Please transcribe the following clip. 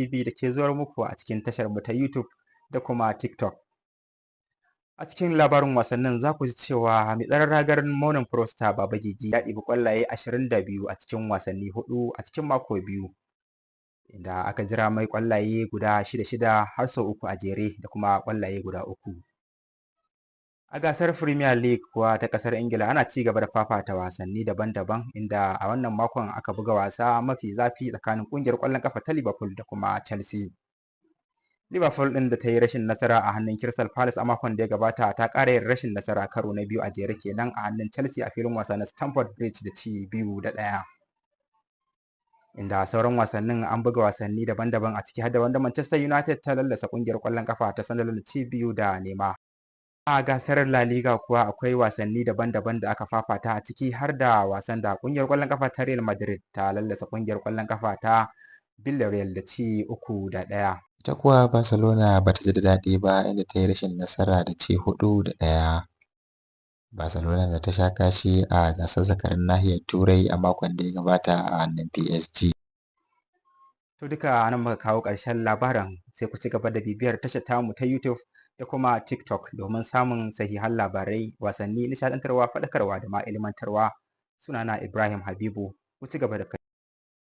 TV da ke zuwar muku a cikin tashar mu ta YouTube da kuma TikTok. A cikin labarin wasannin za ku ji cewa mai tsaron ragar Morning Prosta Baba Gigi ya ɗibi ƙwallaye 22 a cikin wasanni 4 a cikin mako biyu, inda aka jira mai ƙwallaye guda 6-6 har sau 3 a jere da kuma ƙwallaye guda 3. A gasar Premier League kuwa ta ƙasar Ingila ana ci gaba da fafata wasanni daban-daban, inda a wannan makon aka buga wasa mafi zafi tsakanin ƙungiyar ƙwallon ƙafa ta Liverpool da kuma Chelsea. Liverpool ɗin da ta yi rashin nasara a hannun Crystal Palace a makon da ya gabata ta ƙara yin rashin nasara karo na biyu a jere kenan a hannun Chelsea a filin wasa na Stamford Bridge da ci 2-1. Inda sauran wasannin an buga wasanni daban-daban a ciki har da wanda Manchester United ta lallasa ƙungiyar ƙwallon ƙafa ta Sunderland ci 2-0. A gasar La Liga kuwa akwai wasanni daban-daban da aka fafata a ciki har da wasan da ƙungiyar ƙwallon ƙafa ta Real Madrid ta lallasa ƙungiyar ƙwallon ƙafa ta Villarreal da ci 3-1. Ita kuwa Barcelona ba ta ji da daɗi ba inda ta yi rashin nasara da ci 4-1. Barcelona da ta sha kashi a gasar zakarin nahiyar Turai a makon da ya gabata a hannun PSG. To duka nan muka kawo ƙarshen labarin, sai ku ci gaba da bibiyar tashar tamu ta YouTube da kuma TikTok domin samun sahihan labarai, wasanni, nishaɗantarwa, faɗakarwa da ma ilmantarwa. Sunana Ibrahim Habibu, ku ci gaba da